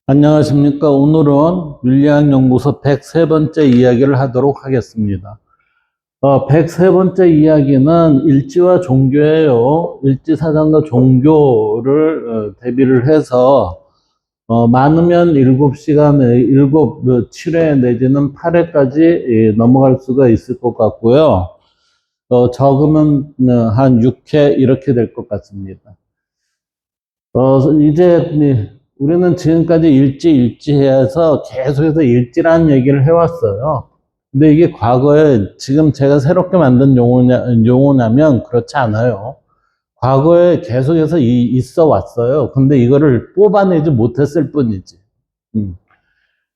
안녕하십니까. 오늘은 윤리학연구소 103번째 이야기를 하도록 하겠습니다. 103번째 이야기는 일지와 종교예요. 일지사상과 종교를 대비를 해서 많으면 7시간에 7회 내지는 8회까지 넘어갈 수가 있을 것 같고요. 적으면 한 6회 이렇게 될 것 같습니다. 이제 우리는 지금까지 일지해서 계속해서 일지라는 얘기를 해왔어요. 근데 이게 과거에 지금 제가 새롭게 만든 용어냐면 그렇지 않아요. 과거에 계속해서 있어 왔어요. 근데 이거를 뽑아내지 못했을 뿐이지.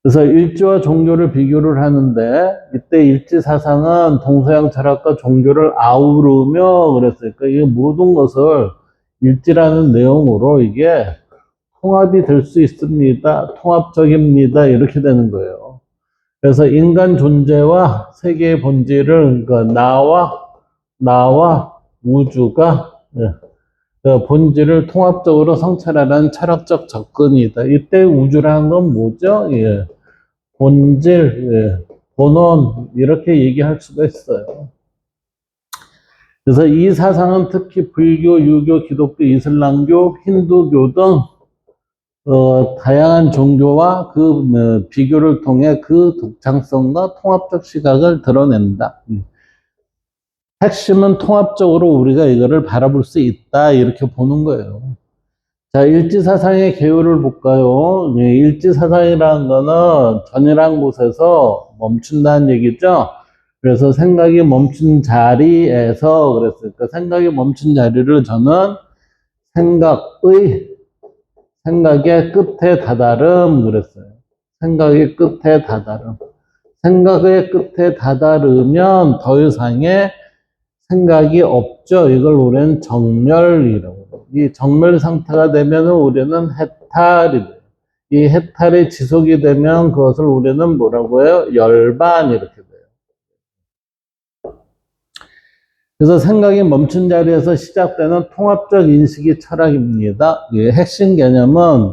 그래서 일지와 종교를 비교를 하는데 이때 일지 사상은 동서양 철학과 종교를 아우르며 그랬으니까 이 모든 것을 일지라는 내용으로 이게 통합이 될 수 있습니다. 통합적입니다. 이렇게 되는 거예요. 그래서 인간 존재와 세계의 본질을 그러니까 나와 우주가 본질을 통합적으로 성찰하는 철학적 접근이다. 이때 우주라는 건 뭐죠? 예. 본질, 본원 이렇게 얘기할 수가 있어요. 그래서 이 사상은 특히 불교, 유교, 기독교, 이슬람교, 힌두교 등 다양한 종교와 그 비교를 통해 그 독창성과 통합적 시각을 드러낸다. 핵심은 통합적으로 우리가 이거를 바라볼 수 있다 이렇게 보는 거예요. 자, 일지사상의 개요를 볼까요? 일지사상이라는 거는 전이란 곳에서 멈춘다는 얘기죠. 그래서 생각이 멈춘 자리에서 그랬으니까 생각이 멈춘 자리를 저는 생각의 끝에 다다름 그랬어요. 생각의 끝에 다다름. 생각의 끝에 다다르면 더 이상의 생각이 없죠. 이걸 우리는 정멸이라고 해요. 이 정멸 상태가 되면 우리는 해탈이 돼요. 이 해탈이 지속이 되면 그것을 우리는 뭐라고 해요? 열반 이렇게 돼요. 그래서 생각이 멈춘 자리에서 시작되는 통합적 인식이 철학입니다. 핵심 개념은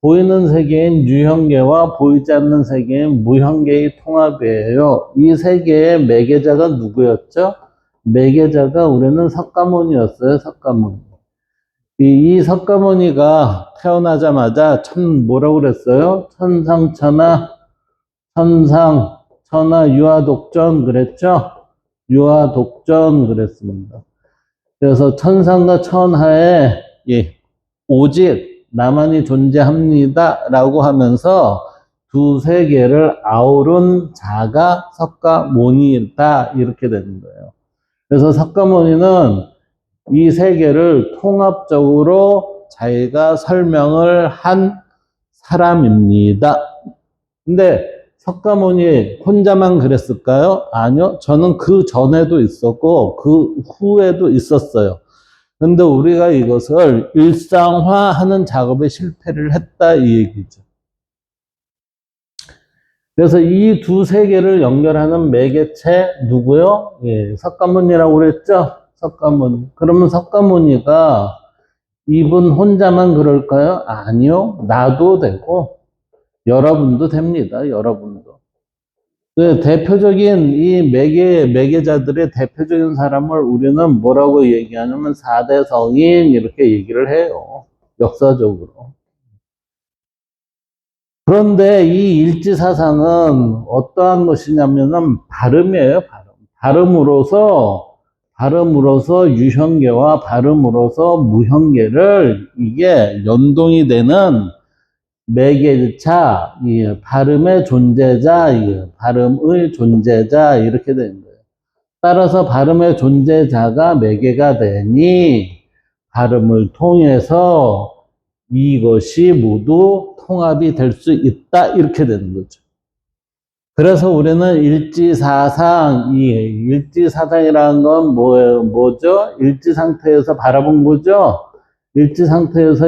보이는 세계인 유형계와 보이지 않는 세계인 무형계의 통합이에요. 이 세계의 매개자가 누구였죠? 매개자가 우리는 석가모니였어요. 석가모니. 이 석가모니가 태어나자마자 뭐라고 그랬어요? 천상, 천하, 유아독전 그랬죠? 유아독전 그랬습니다. 그래서 천상과 천하에 오직 나만이 존재합니다 라고 하면서 두 세계를 아우른 자가 석가모니다 이렇게 되는 거예요. 그래서 석가모니는 이 세계를 통합적으로 자기가 설명을 한 사람입니다. 근데 석가모니 혼자만 그랬을까요? 아니요. 저는 그 전에도 있었고 그 후에도 있었어요. 근데 우리가 이것을 일상화하는 작업에 실패를 했다 이 얘기죠. 그래서 이 두 세계를 연결하는 매개체 누구요? 석가모니라고 그랬죠? 석가모니. 그러면 석가모니가 이분 혼자만 그럴까요? 아니요. 나도 되고 여러분도 됩니다. 여러분도. 대표적인 이 매개자들의 대표적인 사람을 우리는 뭐라고 얘기하냐면 4대 성인 이렇게 얘기를 해요. 역사적으로. 그런데 이 일지사상은 어떠한 것이냐면은 발음이에요, 발음으로서 유형계와 발음으로서 무형계를 이게 연동이 되는 매개차, 발음의 존재자, 발음의 존재자, 이렇게 되는 거예요. 따라서 발음의 존재자가 매개가 되니, 발음을 통해서 이것이 모두 통합이 될 수 있다, 이렇게 되는 거죠. 그래서 우리는 일지사상이라는 건 뭐죠? 일지 상태에서 바라본 거죠? 일지 상태에서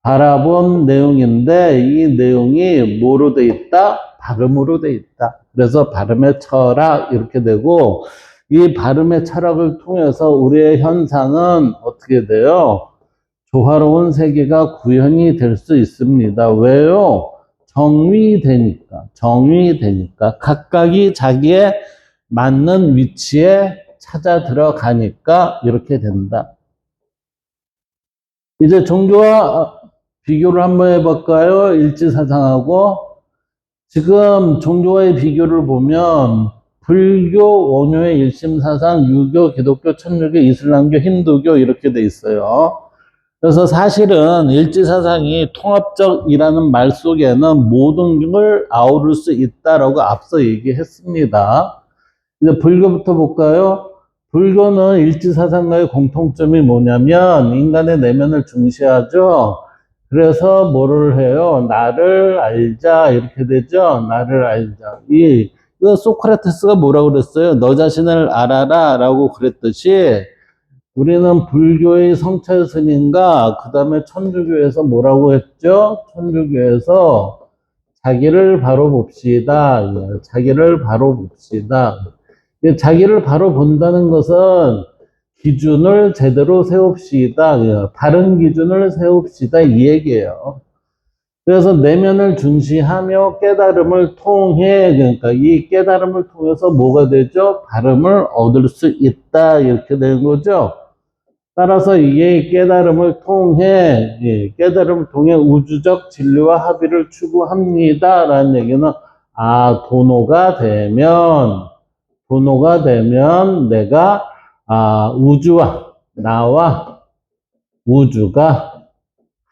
바라본 내용인데 이 내용이 뭐로 돼 있다? 발음으로 돼 있다. 그래서 발음의 철학 이렇게 되고 이 발음의 철학을 통해서 우리의 현상은 어떻게 돼요? 조화로운 세계가 구현이 될 수 있습니다. 왜요? 정의되니까. 각각이 자기의 맞는 위치에 찾아 들어가니까 이렇게 된다. 이제 종교와 비교를 한번 해볼까요? 일지사상하고. 지금 종교와의 비교를 보면 불교, 원효의 일심사상, 유교, 기독교, 천주교, 이슬람교, 힌두교 이렇게 돼 있어요. 그래서 사실은 일지사상이 통합적이라는 말 속에는 모든 걸 아우를 수 있다라고 앞서 얘기했습니다. 이제 불교부터 볼까요? 불교는 일지사상과의 공통점이 뭐냐면 인간의 내면을 중시하죠. 그래서 뭐를 해요? 나를 알자 이렇게 되죠. 나를 알자. 이거 소크라테스가 뭐라고 그랬어요? 너 자신을 알아라 라고 그랬듯이 우리는 불교의 성찰 스님과 그 다음에 천주교에서 뭐라고 했죠? 천주교에서 자기를 바로 봅시다. 자기를 바로 봅시다. 자기를 바로 본다는 것은 기준을 제대로 세웁시다. 바른 기준을 세웁시다. 이 얘기예요. 그래서 내면을 중시하며 깨달음을 통해, 그러니까 이 깨달음을 통해서 뭐가 되죠? 바름을 얻을 수 있다. 이렇게 되는 거죠. 따라서 이게 깨달음을 통해, 깨달음을 통해 우주적 진리와 합의를 추구합니다. 라는 얘기는, 도노가 되면 내가, 우주와, 나와 우주가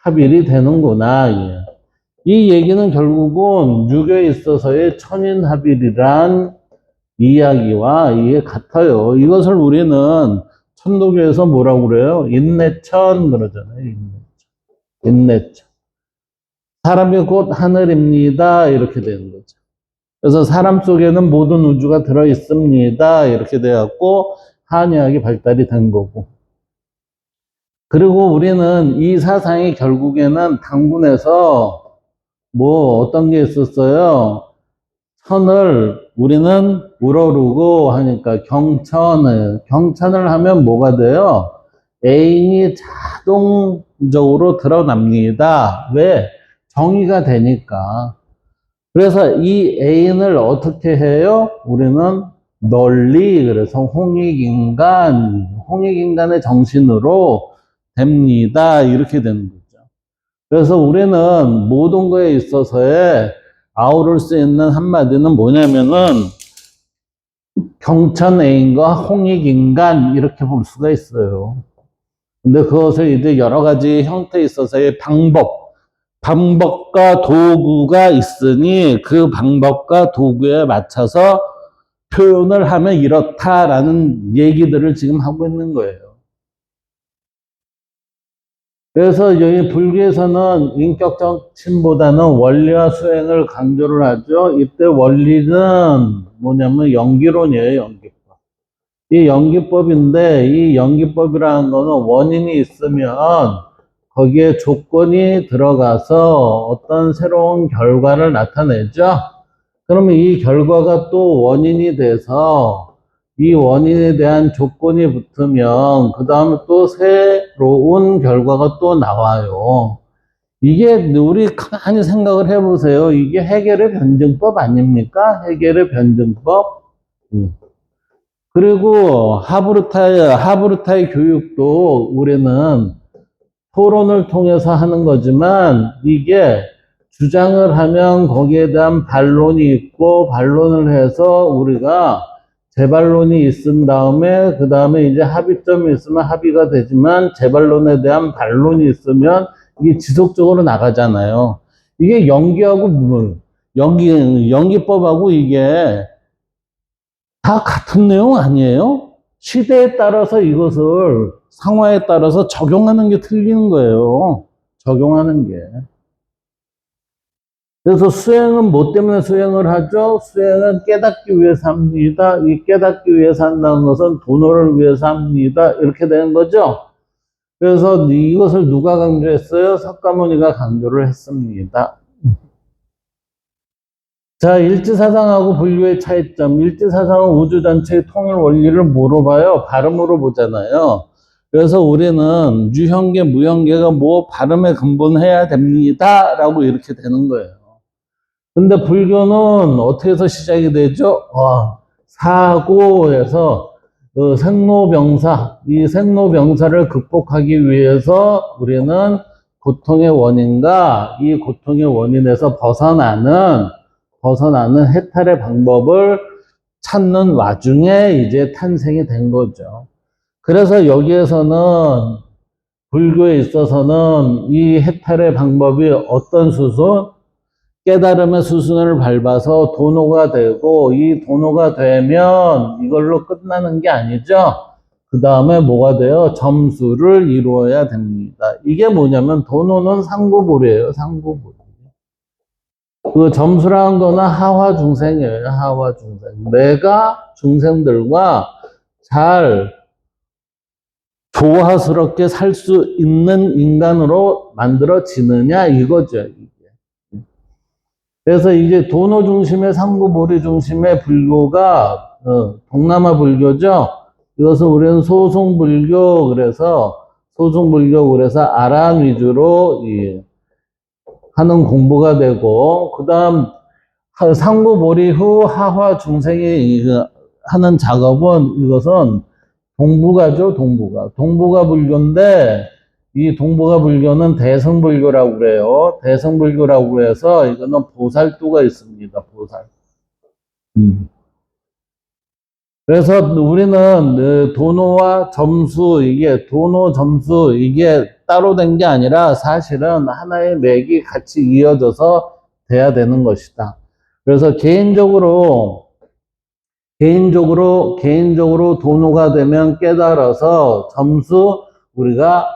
합일이 되는구나. 이 얘기는 결국은 유교에 있어서의 천인합일이란 이야기와 이게 같아요. 이것을 우리는 천도교에서 뭐라고 그래요? 인내천 그러잖아요. 인내천. 사람이 곧 하늘입니다. 이렇게 되는 거죠. 그래서 사람 속에는 모든 우주가 들어 있습니다. 이렇게 되었고 한의학이 발달이 된 거고. 그리고 우리는 이 사상이 결국에는 당군에서 뭐 어떤 게 있었어요? 천을 우리는 우러르고 하니까 경천을 하면 뭐가 돼요? 애인이 자동적으로 드러납니다. 왜? 정의가 되니까. 그래서 이 애인을 어떻게 해요? 우리는 널리, 그래서 홍익인간의 정신으로 됩니다. 이렇게 되는 거죠. 그래서 우리는 모든 거에 있어서의 아우를 수 있는 한마디는 뭐냐면은 경천애인과 홍익인간 이렇게 볼 수가 있어요. 근데 그것을 이제 여러 가지 형태에 있어서의 방법과 도구가 있으니 그 방법과 도구에 맞춰서 표현을 하면 이렇다라는 얘기들을 지금 하고 있는 거예요. 그래서 여기 불교에서는 인격적 침보다는 원리와 수행을 강조를 하죠. 이때 원리는 뭐냐면 연기론이에요, 연기법. 이 연기법인데, 이 연기법이라는 거는 원인이 있으면 거기에 조건이 들어가서 어떤 새로운 결과를 나타내죠. 그러면 이 결과가 또 원인이 돼서 이 원인에 대한 조건이 붙으면 그 다음에 또 새로운 결과가 또 나와요. 이게 우리 가만히 생각을 해보세요. 이게 해결의 변증법 아닙니까? 해결의 변증법. 그리고 하브르타의 교육도 우리는 토론을 통해서 하는 거지만 이게 주장을 하면 거기에 대한 반론이 있고 반론을 해서 우리가 재반론이 있은 다음에 그 다음에 이제 합의점이 있으면 합의가 되지만 재반론에 대한 반론이 있으면 이게 지속적으로 나가잖아요. 이게 연기법하고 이게 다 같은 내용 아니에요? 시대에 따라서 이것을 상황에 따라서 적용하는 게 틀리는 거예요. 적용하는 게. 그래서 수행은 뭐 때문에 수행을 하죠? 수행은 깨닫기 위해서 합니다. 이 깨닫기 위해서 한다는 것은 도노를 위해서 합니다. 이렇게 되는 거죠. 그래서 이것을 누가 강조했어요? 석가모니가 강조를 했습니다. 자, 일지사상하고 불교의 차이점. 일지사상은 우주 전체의 통일 원리를 뭐로 봐요? 발음으로 보잖아요. 그래서 우리는 유형계, 무형계가 뭐 발음에 근본해야 됩니다. 라고 이렇게 되는 거예요. 근데 불교는 어떻게 해서 시작이 되죠? 사고에서 그 생로병사, 이 생로병사를 극복하기 위해서 우리는 고통의 원인과 이 고통의 원인에서 벗어나는 해탈의 방법을 찾는 와중에 이제 탄생이 된 거죠. 그래서 여기에서는 불교에 있어서는 이 해탈의 방법이 어떤 수순? 깨달음의 수순을 밟아서 도노가 되고, 이 도노가 되면 이걸로 끝나는 게 아니죠. 그 다음에 뭐가 돼요? 점수를 이루어야 됩니다. 이게 뭐냐면 도노는 상구불이에요. 상구불. 그 점수라는 거는 하화 중생이에요. 하화 중생. 내가 중생들과 잘 조화스럽게 살 수 있는 인간으로 만들어지느냐 이거죠. 이게. 그래서 이제 도노 중심의 상구보리 중심의 불교가 동남아 불교죠. 이것은 우리는 소승불교 그래서 아란 위주로 하는 공부가 되고, 그 다음 상구보리 후 하화 중생이 하는 작업은 이것은 동부가죠, 동부가. 동부가 불교인데, 이 동부가 불교는 대승불교라고 그래요. 대승불교라고 해서 이거는 보살도가 있습니다, 보살. 그래서 우리는 도노와 점수, 도노, 점수, 이게 따로 된 게 아니라 사실은 하나의 맥이 같이 이어져서 돼야 되는 것이다. 그래서 개인적으로 도노가 되면 깨달아서 점수, 우리가,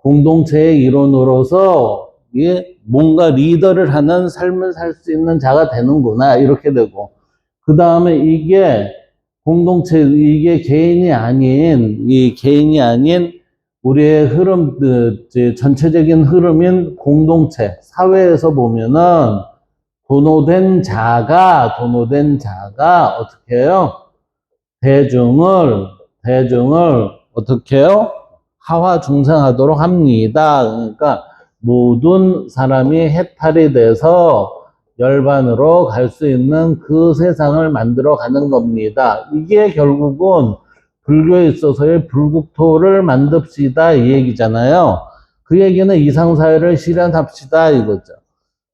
공동체의 일원으로서 뭔가 리더를 하는 삶을 살 수 있는 자가 되는구나, 이렇게 되고. 그 다음에 이게 개인이 아닌 우리의 흐름, 전체적인 흐름인 공동체, 사회에서 보면은 도노된 자가 어떻게 해요? 대중을 어떻게 해요? 하화 중생하도록 합니다. 그러니까 모든 사람이 해탈이 돼서 열반으로 갈 수 있는 그 세상을 만들어 가는 겁니다. 이게 결국은 불교에 있어서의 불국토를 만듭시다 이 얘기잖아요. 그 얘기는 이상사회를 실현합시다 이거죠.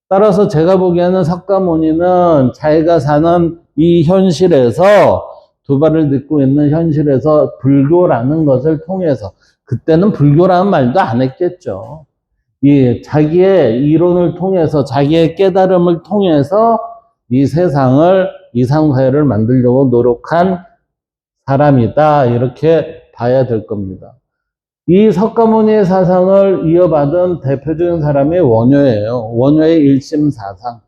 따라서 제가 보기에는 석가모니는 자기가 사는 이 현실에서, 두 발을 딛고 있는 현실에서 불교라는 것을 통해서, 그때는 불교라는 말도 안 했겠죠. 자기의 이론을 통해서, 자기의 깨달음을 통해서 이 세상을, 이상사회를 만들려고 노력한 사람이다. 이렇게 봐야 될 겁니다. 이 석가모니의 사상을 이어받은 대표적인 사람이 원효예요. 원효의 일심사상.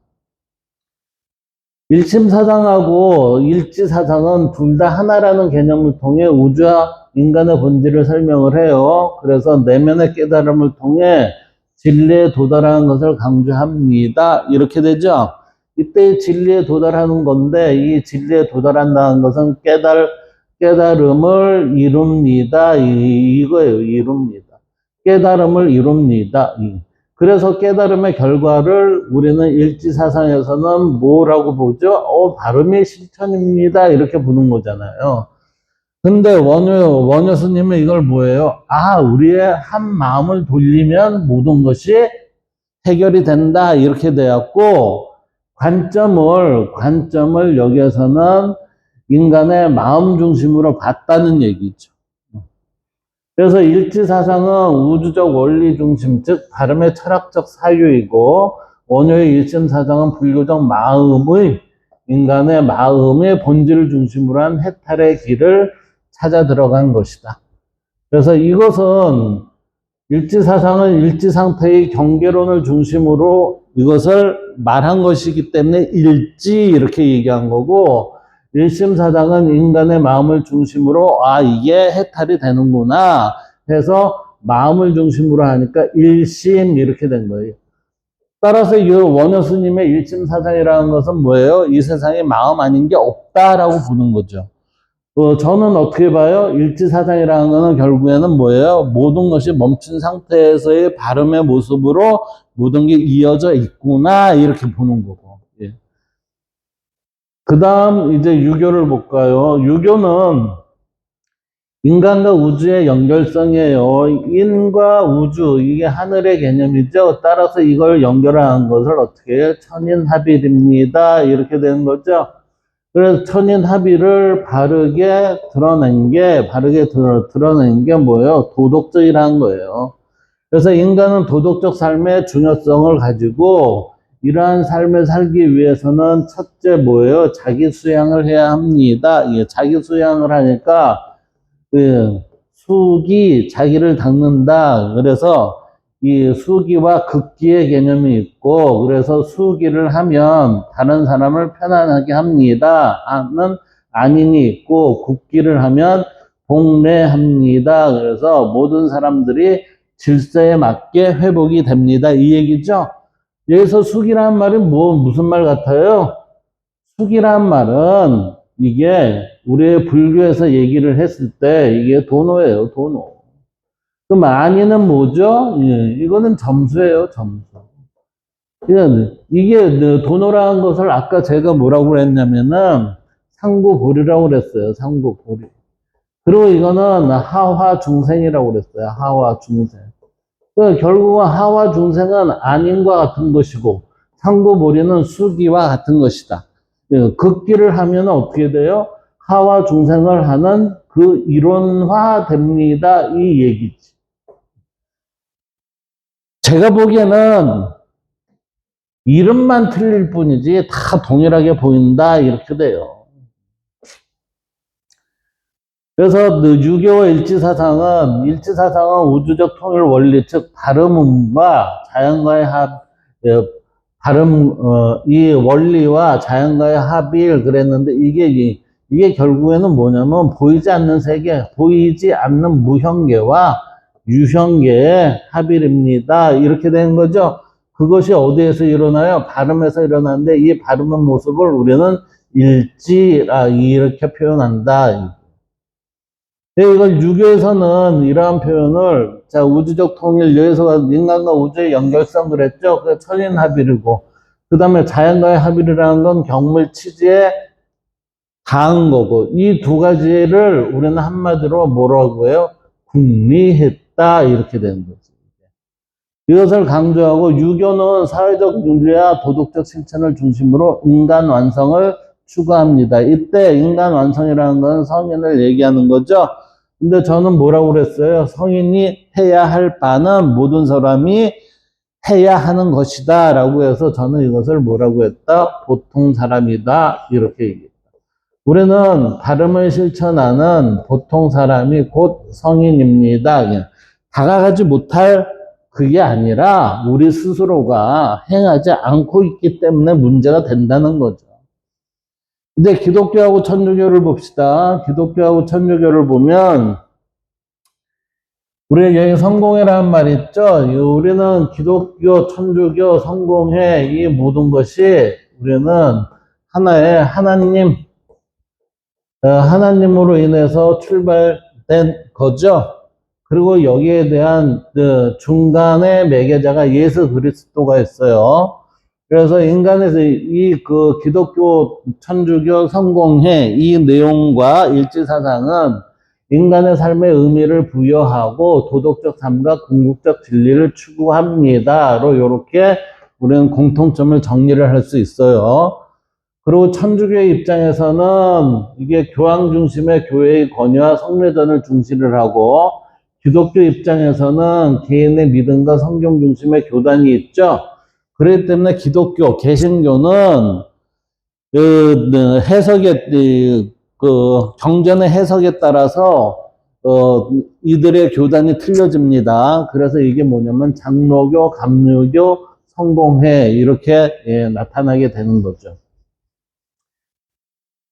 일심사상하고 일지사상은 둘 다 하나라는 개념을 통해 우주와 인간의 본질을 설명을 해요. 그래서 내면의 깨달음을 통해 진리에 도달하는 것을 강조합니다. 이렇게 되죠. 이때 진리에 도달하는 건데, 이 진리에 도달한다는 것은 깨달음을 이룹니다. 이거예요. 이룹니다. 깨달음을 이룹니다. 그래서 깨달음의 결과를 우리는 일지사상에서는 뭐라고 보죠? 발음이 실천입니다. 이렇게 보는 거잖아요. 근데 원효 스님은 이걸 뭐예요? 우리의 한 마음을 돌리면 모든 것이 해결이 된다. 이렇게 되었고, 관점을 여기에서는 인간의 마음 중심으로 봤다는 얘기죠. 그래서 일지사상은 우주적 원리 중심, 즉 발음의 철학적 사유이고, 원효의 일심사상은 불교적 인간의 마음의 본질을 중심으로 한 해탈의 길을 찾아 들어간 것이다. 그래서 이것은 일지사상은 일지상태의 경계론을 중심으로 이것을 말한 것이기 때문에 일지 이렇게 얘기한 거고, 일심사상은 인간의 마음을 중심으로 이게 해탈이 되는구나 해서 마음을 중심으로 하니까 일심 이렇게 된 거예요. 따라서 이 원효 스님의 일심사상이라는 것은 뭐예요? 이 세상에 마음 아닌 게 없다라고 보는 거죠. 저는 어떻게 봐요? 일지사상이라는 거는 결국에는 뭐예요? 모든 것이 멈춘 상태에서의 발음의 모습으로 모든 게 이어져 있구나, 이렇게 보는 거고. 예. 그 다음, 이제 유교를 볼까요? 유교는 인간과 우주의 연결성이에요. 인과 우주, 이게 하늘의 개념이죠. 따라서 이걸 연결하는 것을 어떻게 해요? 천인합일입니다. 이렇게 되는 거죠. 그래서 천인합의를 바르게 드러낸 게 뭐예요? 도덕적이라는 거예요. 그래서 인간은 도덕적 삶의 중요성을 가지고 이러한 삶을 살기 위해서는 첫째 뭐예요? 자기 수양을 해야 합니다. 이게 자기 수양을 하니까 그 수기, 자기를 닦는다. 그래서 이 수기와 극기의 개념이 있고, 그래서 수기를 하면 다른 사람을 편안하게 합니다. 는 안인이 있고, 극기를 하면 복례합니다. 그래서 모든 사람들이 질서에 맞게 회복이 됩니다. 이 얘기죠. 여기서 수기라는 말이 무슨 말 같아요? 수기란 말은 이게 우리 불교에서 얘기를 했을 때 이게 도노예요, 도노. 그럼 안위는 뭐죠? 예, 이거는 점수예요, 점수. 이게 도노라는 것을 아까 제가 뭐라고 그랬냐면은 상구보리라고 그랬어요, 상구보리. 그리고 이거는 하화중생이라고 그랬어요, 하화중생. 결국은 하화중생은 안인과 같은 것이고 상구보리는 수기와 같은 것이다. 극기를 하면 어떻게 돼요? 하와 중생을 하는 그 이론화 됩니다. 이 얘기지. 제가 보기에는 이름만 틀릴 뿐이지 다 동일하게 보인다. 이렇게 돼요. 그래서 유교와 일지사상은 우주적 통일 원리, 즉 발음과 자연과의 이 원리와 자연과의 합일 그랬는데 이게 결국에는 뭐냐면 보이지 않는 세계, 보이지 않는 무형계와 유형계의 합일입니다. 이렇게 되는 거죠. 그것이 어디에서 일어나요? 발음에서 일어나는데 이 발음의 모습을 우리는 일지라 이렇게 표현한다. 이걸 유교에서는 이러한 표현을 자 우주적 통일 여기서 인간과 우주의 연결성 그랬죠. 그 천인 합일이고 그 다음에 자연과의 합일이라는 건 경물 치지에 닿은 거고 이 두 가지를 우리는 한마디로 뭐라고 해요? 궁리했다 이렇게 되는 거죠. 이것을 강조하고 유교는 사회적 윤리와 도덕적 실천을 중심으로 인간 완성을 추구합니다. 이때 인간 완성이라는 건 성인을 얘기하는 거죠. 근데 저는 뭐라고 그랬어요? 성인이 해야 할 바는 모든 사람이 해야 하는 것이다 라고 해서 저는 이것을 뭐라고 했다? 보통 사람이다 이렇게 얘기했다. 우리는 발음을 실천하는 보통 사람이 곧 성인입니다. 그냥 다가가지 못할 그게 아니라 우리 스스로가 행하지 않고 있기 때문에 문제가 된다는 거죠. 근데 기독교하고 천주교를 봅시다. 기독교하고 천주교를 보면 우리 여기 성공회라는 말 있죠? 우리는 기독교, 천주교, 성공회 이 모든 것이 우리는 하나의 하나님으로 인해서 출발된 거죠. 그리고 여기에 대한 중간의 매개자가 예수 그리스도가 있어요. 그래서 인간에서 그 기독교, 천주교, 성공회 이 내용과 일지사상은 인간의 삶의 의미를 부여하고 도덕적 삶과 궁극적 진리를 추구합니다로 이렇게 우리는 공통점을 정리를 할 수 있어요. 그리고 천주교의 입장에서는 이게 교황 중심의 교회의 권위와 성례전을 중시를 하고 기독교 입장에서는 개인의 믿음과 성경 중심의 교단이 있죠. 그렇기 때문에 기독교, 개신교는 경전의 해석에 따라서 이들의 교단이 틀려집니다. 그래서 이게 뭐냐면 장로교, 감리교, 성공회 이렇게 나타나게 되는 거죠.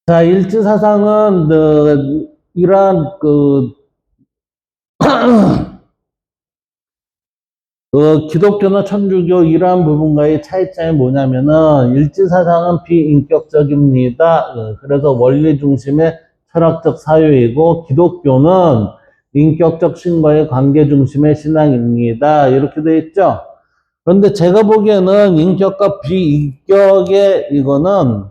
자, 일지사상은 이러한 기독교나 천주교 이러한 부분과의 차이점이 뭐냐면은 일지사상은 비인격적입니다. 그래서 원리 중심의 철학적 사유이고 기독교는 인격적 신과의 관계 중심의 신앙입니다. 이렇게 돼 있죠. 그런데 제가 보기에는 인격과 비인격의 이거는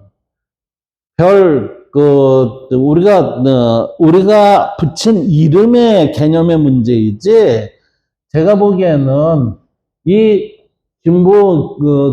우리가 붙인 이름의 개념의 문제이지, 제가 보기에는 이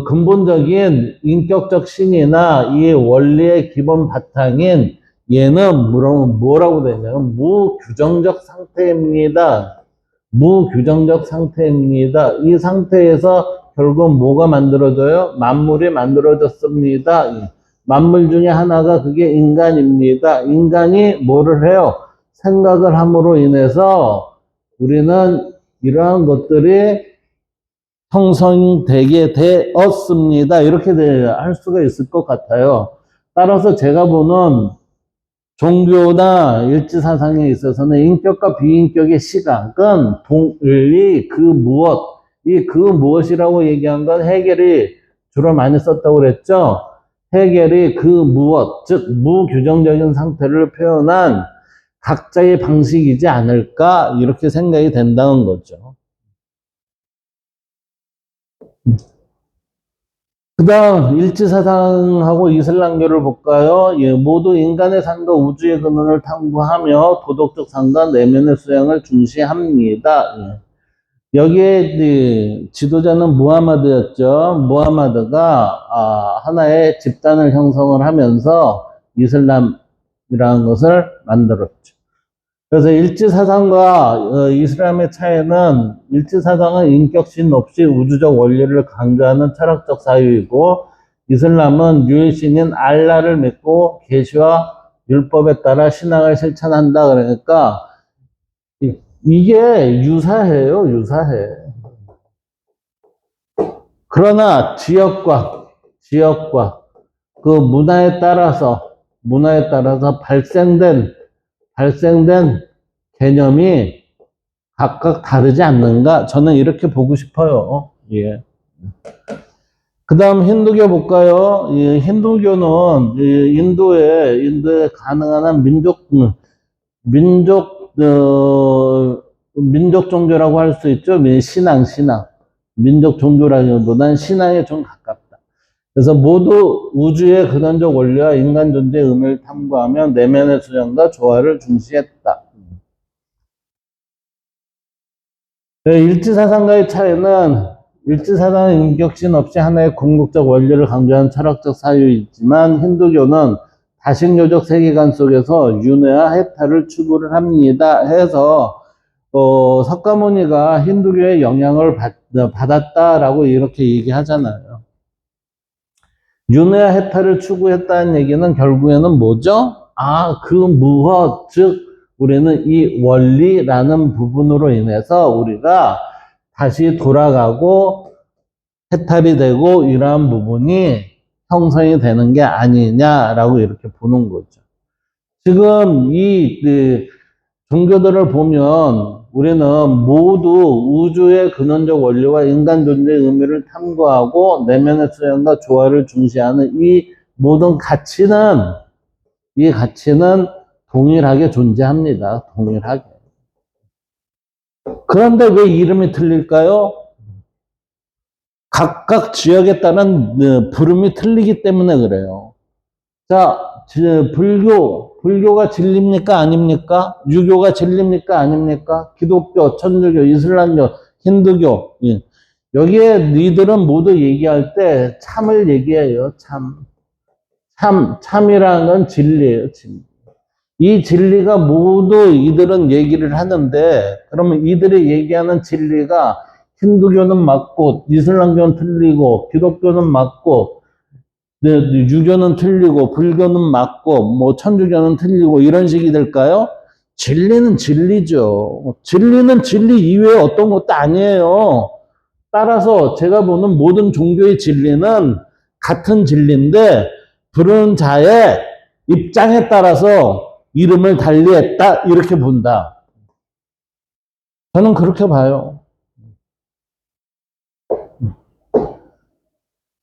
근본적인 인격적 신이나 이 원리의 기본 바탕인 얘는 뭐라고 되냐면 무규정적 상태입니다. 무규정적 상태입니다. 이 상태에서 결국 뭐가 만들어져요? 만물이 만들어졌습니다. 만물 중에 하나가 그게 인간입니다. 인간이 뭐를 해요? 생각을 함으로 인해서 우리는 이러한 것들이 형성되게 되었습니다. 이렇게 할 수가 있을 것 같아요. 따라서 제가 보는 종교나 일지사상에 있어서는 인격과 비인격의 시각은 동일리 그 무엇, 그 무엇이라고 얘기한 건 헤겔이 주로 많이 썼다고 그랬죠. 헤겔이 그 무엇, 즉 무규정적인 상태를 표현한 각자의 방식이지 않을까 이렇게 생각이 된다는 거죠. 그 다음 일지사상하고 이슬람교를 볼까요? 예, 모두 인간의 삶과 우주의 근원을 탐구하며 도덕적 삶과 내면의 수양을 중시합니다. 예. 여기에 지도자는 무하마드였죠. 무하마드가 하나의 집단을 형성을 하면서 이슬람이라는 것을 만들었죠. 그래서 일지사상과 이슬람의 차이는, 일지사상은 인격신 없이 우주적 원리를 강조하는 철학적 사유이고, 이슬람은 유일신인 알라를 믿고 계시와 율법에 따라 신앙을 실천한다. 그러니까 이게 유사해요, 유사해. 그러나 지역과 그 문화에 따라서 발생된 개념이 각각 다르지 않는가? 저는 이렇게 보고 싶어요. 예. 그 다음 힌두교 볼까요? 이 힌두교는 인도에 가능한 한 민족 종교라고 할 수 있죠. 신앙. 민족 종교라기보다는 신앙에 좀 가깝다. 그래서 모두 우주의 근원적 원리와 인간 존재의 의미를 탐구하며 내면의 수양과 조화를 중시했다. 일지사상과의 차이는, 일지사상은 인격신 없이 하나의 궁극적 원리를 강조하는 철학적 사유이지만 힌두교는 다식료적 세계관 속에서 윤회와 해탈을 추구를 합니다. 해서 석가모니가 힌두교의 영향을 받았다라고 이렇게 얘기하잖아요. 윤회와 해탈을 추구했다는 얘기는 결국에는 뭐죠? 그 무엇, 즉 우리는 이 원리라는 부분으로 인해서 우리가 다시 돌아가고 해탈이 되고 이러한 부분이 형성이 되는 게 아니냐라고 이렇게 보는 거죠. 지금 이 종교들을 보면 우리는 모두 우주의 근원적 원리와 인간 존재의 의미를 탐구하고 내면의 수양과 조화를 중시하는 이 모든 이 가치는 동일하게 존재합니다. 동일하게. 그런데 왜 이름이 틀릴까요? 각각 지역에 따른 부름이 틀리기 때문에 그래요. 자, 불교가 진리입니까? 아닙니까? 유교가 진리입니까? 아닙니까? 기독교, 천주교, 이슬람교, 힌두교. 예. 여기에 니들은 모두 얘기할 때 참을 얘기해요. 참이라는 건 진리예요. 진리. 이 진리가 모두 이들은 얘기를 하는데, 그러면 이들이 얘기하는 진리가 힌두교는 맞고, 이슬람교는 틀리고, 기독교는 맞고, 유교는 틀리고, 불교는 맞고, 뭐, 천주교는 틀리고, 이런 식이 될까요? 진리는 진리죠. 진리는 진리 이외에 어떤 것도 아니에요. 따라서 제가 보는 모든 종교의 진리는 같은 진리인데, 부르는 자의 입장에 따라서 이름을 달리했다, 이렇게 본다. 저는 그렇게 봐요.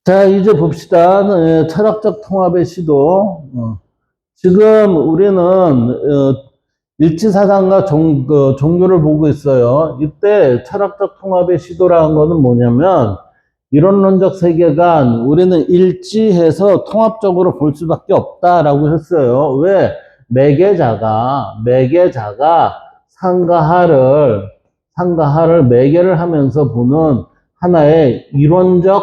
자, 이제 봅시다. 철학적 통합의 시도. 지금 우리는 일치사상과 종교를 보고 있어요. 이때 철학적 통합의 시도라는 것은 뭐냐면 이론론적 세계관 우리는 일치해서 통합적으로 볼 수밖에 없다라고 했어요. 왜? 매개자가 상과 하를 매개를 하면서 보는 하나의 이론적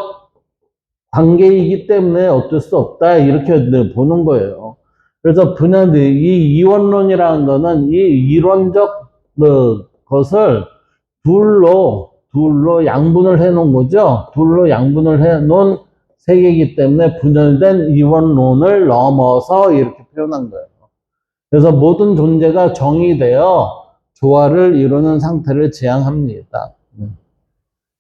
관계이기 때문에 어쩔 수 없다 이렇게 보는 거예요. 그래서 이 이원론이라는 거는 이 이론적 것을 둘로 양분을 해 놓은 거죠. 둘로 양분을 해 놓은 세계이기 때문에 분열된 이원론을 넘어서 이렇게 표현한 거예요. 그래서 모든 존재가 정의되어 조화를 이루는 상태를 지향합니다.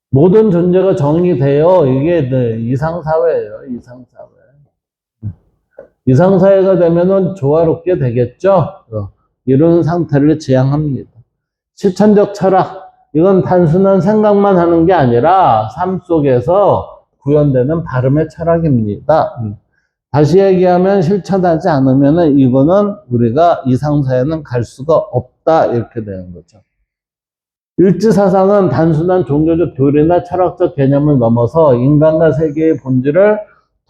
모든 존재가 정의되어 이게 이상사회예요. 이상사회. 이상사회가 되면은 조화롭게 되겠죠. 이런 상태를 지향합니다. 실천적 철학. 이건 단순한 생각만 하는 게 아니라 삶 속에서 구현되는 발음의 철학입니다. 다시 얘기하면 실천하지 않으면 이거는 우리가 이상사회는 갈 수가 없다 이렇게 되는 거죠. 일지사상은 단순한 종교적 교리나 철학적 개념을 넘어서 인간과 세계의 본질을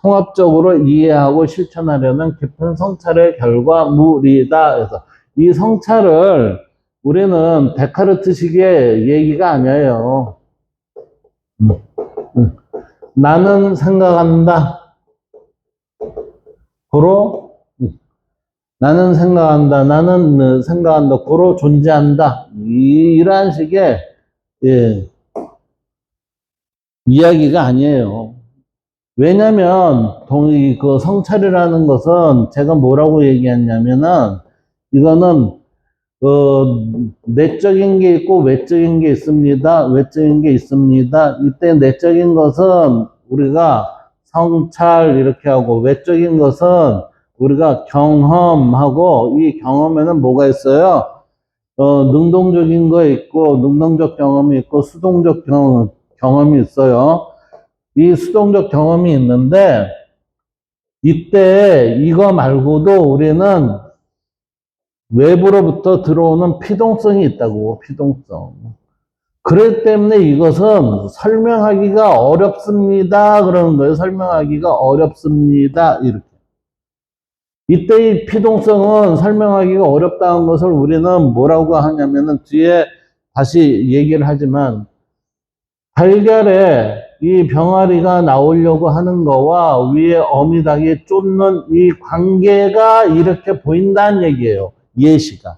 통합적으로 이해하고 실천하려는 깊은 성찰의 결과물이다. 그래서 이 성찰을 우리는 데카르트식의 얘기가 아니에요. 나는 생각한다. 고로 나는 생각한다. 나는 생각한다. 고로 존재한다. 이러한 식의 이야기가 아니에요. 왜냐면 그 성찰이라는 것은 제가 뭐라고 얘기했냐면은 이거는 내적인 게 있고 외적인 게 있습니다. 외적인 게 있습니다. 이때 내적인 것은 우리가 성찰 이렇게 하고 외적인 것은 우리가 경험하고 이 경험에는 뭐가 있어요? 능동적인 거 있고 능동적 경험이 있고 수동적 경험이 있어요. 이 수동적 경험이 있는데 이때 이거 말고도 우리는 외부로부터 들어오는 피동성이 있다고. 피동성. 그렇기 때문에 이것은 설명하기가 어렵습니다. 그러는 거예요. 설명하기가 어렵습니다. 이렇게. 이때의 피동성은 설명하기가 어렵다는 것을 우리는 뭐라고 하냐면은 뒤에 다시 얘기를 하지만 달걀에 이 병아리가 나오려고 하는 거와 위에 어미닭이 쫓는 이 관계가 이렇게 보인다는 얘기예요. 예시가.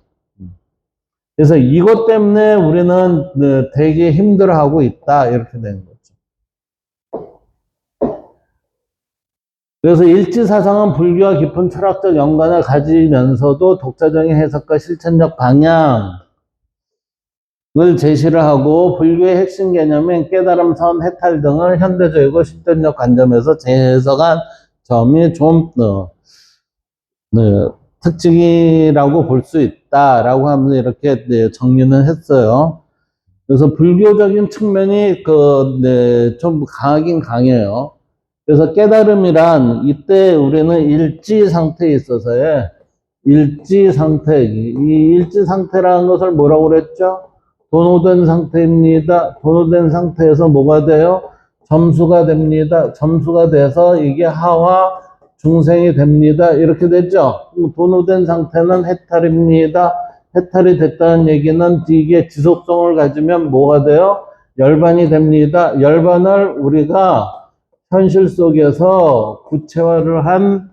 그래서 이것 때문에 우리는 되게 힘들어하고 있다. 이렇게 되는 거죠. 그래서 일지사상은 불교와 깊은 철학적 연관을 가지면서도 독자적인 해석과 실천적 방향을 제시를 하고 불교의 핵심 개념인 깨달음, 선, 해탈 등을 현대적이고 실전적 관점에서 재해석한 점이 좀 특징이라고 볼 수 있다라고 하면서 이렇게 정리는 했어요. 그래서 불교적인 측면이 좀 강하긴 강해요. 그래서 깨달음이란 이때 우리는 일지 상태에 있어서의 일지 상태, 이 일지 상태라는 것을 뭐라고 그랬죠? 도노된 상태입니다. 도노된 상태에서 뭐가 돼요? 점수가 됩니다. 점수가 돼서 이게 하와 중생이 됩니다. 이렇게 되죠. 도노된 상태는 해탈입니다. 해탈이 됐다는 얘기는 이게 지속성을 가지면 뭐가 돼요? 열반이 됩니다. 열반을 우리가 현실 속에서 구체화를 한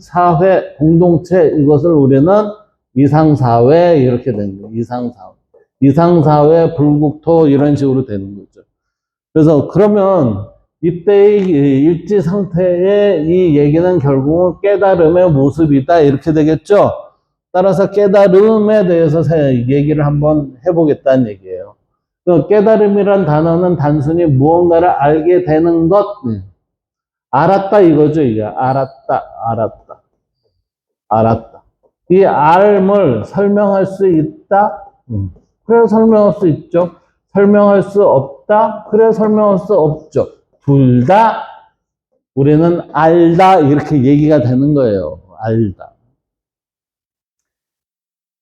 사회, 공동체, 이것을 우리는 이상사회, 이렇게 되는 거예요. 이상사회, 불국토, 이런 식으로 되는 거죠. 그래서 그러면 이때의 일지 상태의 이 얘기는 결국은 깨달음의 모습이다. 이렇게 되겠죠. 따라서 깨달음에 대해서 얘기를 한번 해보겠다는 얘기예요. 깨달음이란 단어는 단순히 무언가를 알게 되는 것, 알았다 이거죠. 이게 알았다. 이 알을 설명할 수 있다. 그래 설명할 수 있죠. 설명할 수 없다. 그래 설명할 수 없죠. 둘 다 우리는 알다 이렇게 얘기가 되는 거예요. 알다.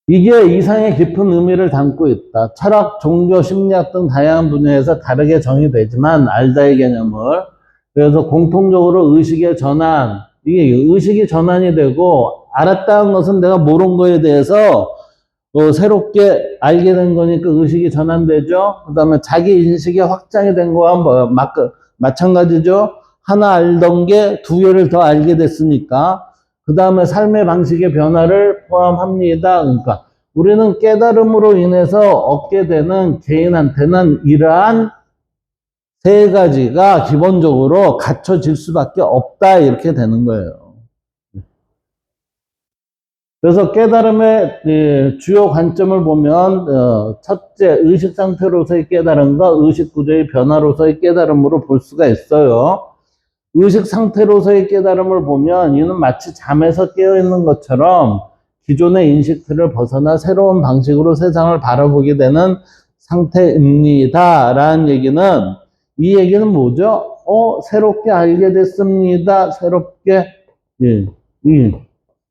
이게 이상의 깊은 의미를 담고 있다. 철학, 종교, 심리학 등 다양한 분야에서 다르게 정의되지만 알다의 개념을 그래서 공통적으로 의식의 전환, 이게 의식이 전환이 되고 알았다는 것은 내가 모르는 거에 대해서 새롭게 알게 된 거니까 의식이 전환되죠. 그 다음에 자기 인식이 확장이 된 거와 뭐 마찬가지죠. 하나 알던 게 두 개를 더 알게 됐으니까 그 다음에 삶의 방식의 변화를 포함합니다. 그러니까 우리는 깨달음으로 인해서 얻게 되는 개인한테는 이러한 세 가지가 기본적으로 갖춰질 수밖에 없다 이렇게 되는 거예요. 그래서 깨달음의 주요 관점을 보면 첫째 의식 상태로서의 깨달음과 의식 구조의 변화로서의 깨달음으로 볼 수가 있어요. 의식 상태로서의 깨달음을 보면 이는 마치 잠에서 깨어있는 것처럼 기존의 인식들을 벗어나 새로운 방식으로 세상을 바라보게 되는 상태입니다. 라는 얘기는 이 얘기는 뭐죠? 새롭게 알게 됐습니다. 새롭게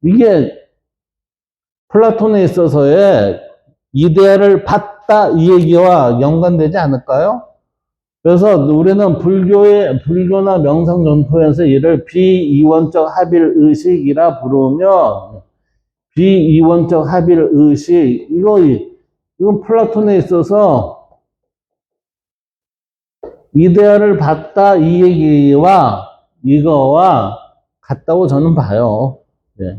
이게 플라톤에 있어서의 이데아를 봤다 이 얘기와 연관되지 않을까요? 그래서 우리는 불교나 명상 전통에서 이를 비이원적 합일 의식이라 부르면 비이원적 합일 의식 이건 플라톤에 있어서 이데아를 봤다 이 얘기와 이거와 같다고 저는 봐요. 네.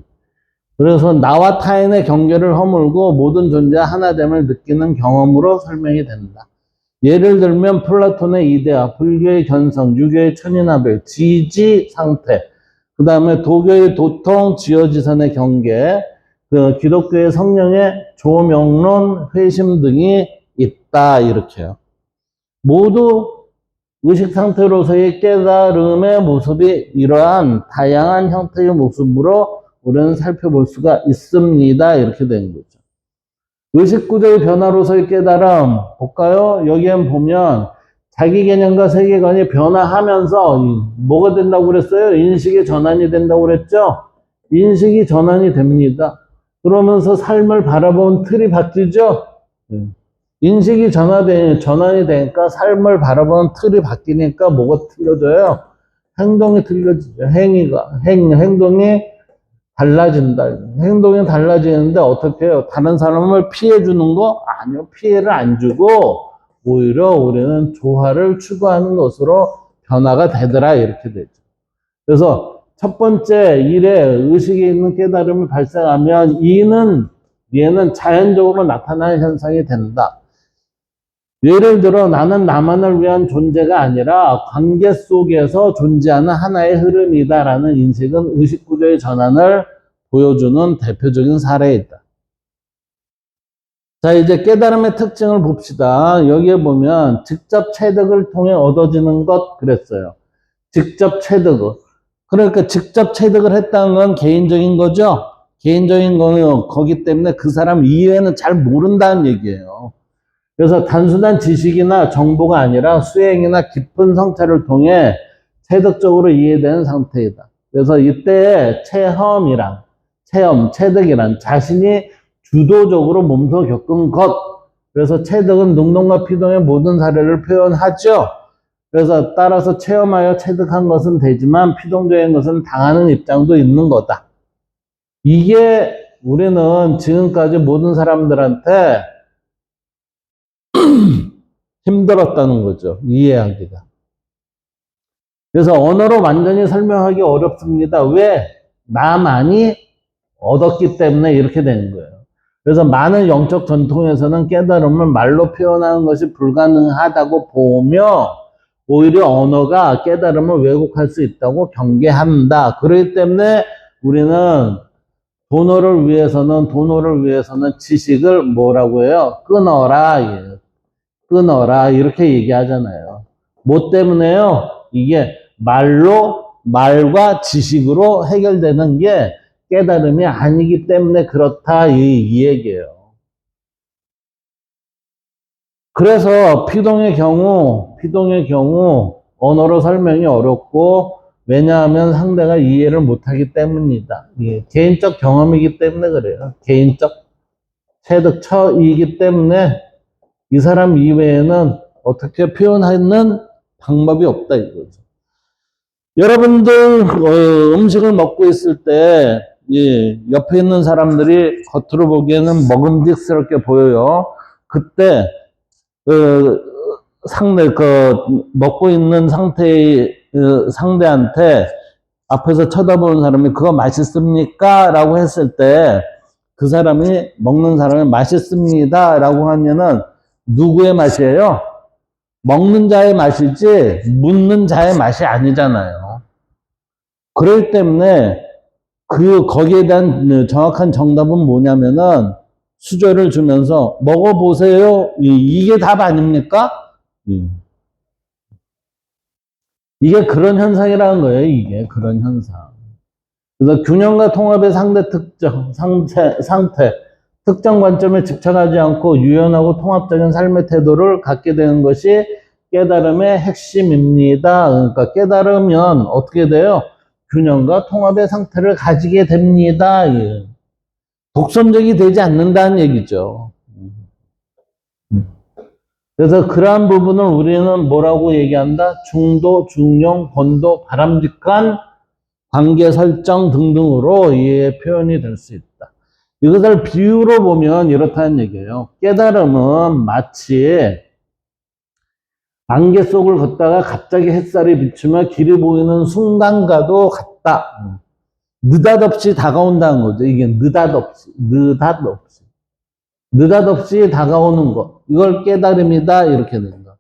그래서 나와 타인의 경계를 허물고 모든 존재와 하나됨을 느끼는 경험으로 설명이 된다. 예를 들면 플라톤의 이데아, 불교의 견성, 유교의 천인합일, 지지 상태, 그 다음에 도교의 도통, 지어지선의 경계, 기독교의 성령의 조명론, 회심 등이 있다 이렇게요. 모두 의식 상태로서의 깨달음의 모습이 이러한 다양한 형태의 모습으로 우리는 살펴볼 수가 있습니다. 이렇게 된 거죠. 의식구조의 변화로서의 깨달음 볼까요? 여기에 보면 자기 개념과 세계관이 변화하면서 뭐가 된다고 그랬어요? 인식의 전환이 된다고 그랬죠? 인식이 전환이 됩니다. 그러면서 삶을 바라본 틀이 바뀌죠? 인식이 전환이 되니까 삶을 바라보는 틀이 바뀌니까 뭐가 틀려져요? 행동이 틀려지죠. 행동이 달라진다. 행동이 달라지는데 어떻게 해요? 다른 사람을 피해주는 거? 아니요. 피해를 안 주고 오히려 우리는 조화를 추구하는 것으로 변화가 되더라 이렇게 되죠. 그래서 첫 번째 일에 의식에 있는 깨달음이 발생하면 얘는 자연적으로 나타나는 현상이 된다. 예를 들어 나는 나만을 위한 존재가 아니라 관계 속에서 존재하는 하나의 흐름이다라는 인식은 의식구조의 전환을 보여주는 대표적인 사례이다. 자, 이제 깨달음의 특징을 봅시다. 여기에 보면 직접 체득을 통해 얻어지는 것 그랬어요. 직접 체득. 그러니까 직접 체득을 했다는 건 개인적인 거죠. 개인적인 거는 거기 때문에 그 사람 이외에는 잘 모른다는 얘기예요. 그래서 단순한 지식이나 정보가 아니라 수행이나 깊은 성찰을 통해 체득적으로 이해되는 상태이다. 그래서 이때 체득이란 자신이 주도적으로 몸소 겪은 것. 그래서 체득은 능동과 피동의 모든 사례를 표현하죠. 그래서 따라서 체험하여 체득한 것은 되지만 피동적인 것은 당하는 입장도 있는 거다. 이게 우리는 지금까지 모든 사람들한테 힘들었다는 거죠. 이해하기가. 그래서 언어로 완전히 설명하기 어렵습니다. 왜? 나만이 얻었기 때문에 이렇게 되는 거예요. 그래서 많은 영적 전통에서는 깨달음을 말로 표현하는 것이 불가능하다고 보며 오히려 언어가 깨달음을 왜곡할 수 있다고 경계한다. 그렇기 때문에 우리는 도노를 위해서는 지식을 뭐라고 해요? 끊어라 이렇게 얘기하잖아요. 뭐 때문에요? 이게 말과 지식으로 해결되는 게 깨달음이 아니기 때문에 그렇다 이 얘기예요. 그래서 피동의 경우 언어로 설명이 어렵고 왜냐하면 상대가 이해를 못하기 때문이다. 예, 개인적 경험이기 때문에 그래요. 개인적 체득 처이기 때문에 이 사람 이외에는 어떻게 표현하는 방법이 없다 이거죠. 여러분들 음식을 먹고 있을 때 예, 옆에 있는 사람들이 겉으로 보기에는 먹음직스럽게 보여요. 그때 상대 먹고 있는 상태의 상대한테 앞에서 쳐다보는 사람이 그거 맛있습니까? 라고 했을 때 그 사람이 먹는 사람이 맛있습니다. 라고 하면은 누구의 맛이에요? 먹는 자의 맛이지 묻는 자의 맛이 아니잖아요. 그렇기 때문에 거기에 대한 정확한 정답은 뭐냐면은 수저를 주면서 먹어보세요. 이게 답 아닙니까? 이게 그런 현상이라는 거예요. 이게 그런 현상. 그래서 균형과 통합의 상대 특정, 상태, 특정 관점에 집착하지 않고 유연하고 통합적인 삶의 태도를 갖게 되는 것이 깨달음의 핵심입니다. 그러니까 깨달으면 어떻게 돼요? 균형과 통합의 상태를 가지게 됩니다. 예. 독선적이 되지 않는다는 얘기죠. 그래서 그러한 부분을 우리는 뭐라고 얘기한다? 중도, 중용, 권도, 바람직한 관계 설정 등등으로 이해 표현이 될 수 있다. 이것을 비유로 보면 이렇다는 얘기예요. 깨달음은 마치 안개 속을 걷다가 갑자기 햇살이 비추며 길이 보이는 순간과도 같다. 느닷없이 다가온다는 거죠. 이게 느닷없이 다가오는 것. 이걸 깨달음이다. 이렇게 된다.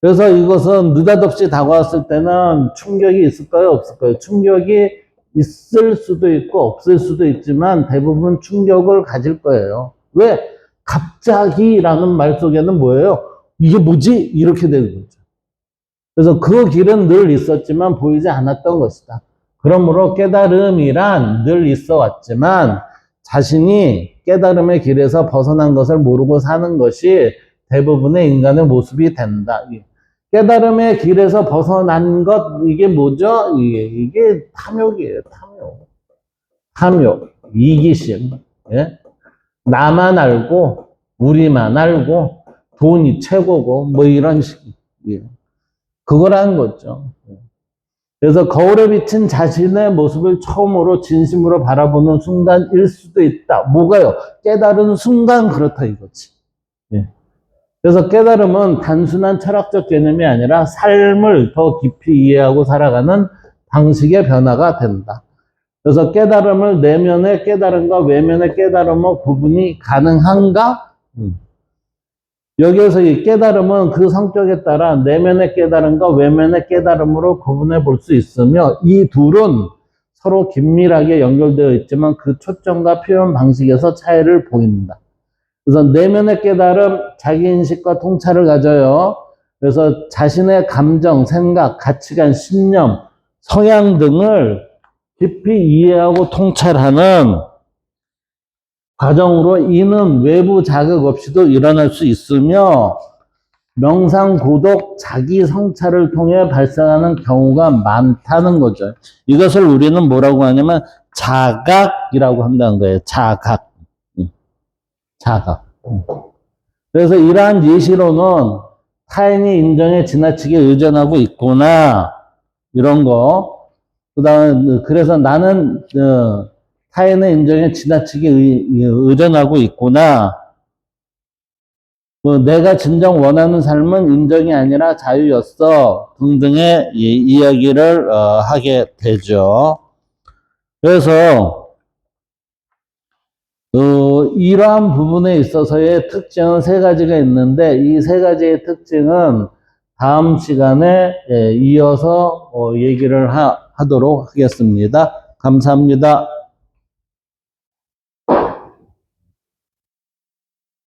그래서 이것은 느닷없이 다가왔을 때는 충격이 있을까요? 없을까요? 충격이 있을 수도 있고 없을 수도 있지만 대부분 충격을 가질 거예요. 왜? 갑자기라는 말 속에는 뭐예요? 이게 뭐지? 이렇게 되는 거죠. 그래서 그 길은 늘 있었지만 보이지 않았던 것이다. 그러므로 깨달음이란 늘 있어 왔지만 자신이 깨달음의 길에서 벗어난 것을 모르고 사는 것이 대부분의 인간의 모습이 된다. 깨달음의 길에서 벗어난 것, 이게 뭐죠? 이게 탐욕이에요, 탐욕, 이기심. 예? 나만 알고, 우리만 알고, 돈이 최고고, 뭐 이런 식. 예. 그거라는 거죠. 그래서 거울에 비친 자신의 모습을 처음으로 진심으로 바라보는 순간일 수도 있다. 뭐가요? 깨달은 순간 그렇다 이거지. 예. 그래서 깨달음은 단순한 철학적 개념이 아니라 삶을 더 깊이 이해하고 살아가는 방식의 변화가 된다. 그래서 깨달음을 내면의 깨달음과 외면의 깨달음의 구분이 가능한가? 여기에서 이 깨달음은 그 성격에 따라 내면의 깨달음과 외면의 깨달음으로 구분해 볼 수 있으며 이 둘은 서로 긴밀하게 연결되어 있지만 그 초점과 표현 방식에서 차이를 보인다. 그래서 내면의 깨달음, 자기인식과 통찰을 가져요. 그래서 자신의 감정, 생각, 가치관, 신념, 성향 등을 깊이 이해하고 통찰하는 과정으로 이는 외부 자극 없이도 일어날 수 있으며 명상, 고독, 자기 성찰을 통해 발생하는 경우가 많다는 거죠. 이것을 우리는 뭐라고 하냐면 자각이라고 한다는 거예요. 자각. 그래서 이러한 예시로는 타인의 인정에 지나치게 의존하고 있구나. 이런 거. 그 다음에, 그래서 나는, 타인의 인정에 지나치게 의존하고 있구나. 내가 진정 원하는 삶은 인정이 아니라 자유였어. 등등의 이야기를 하게 되죠. 그래서 이러한 부분에 있어서의 특징은 세 가지가 있는데 이 세 가지의 특징은 다음 시간에 이어서 얘기를 하도록 하겠습니다. 감사합니다.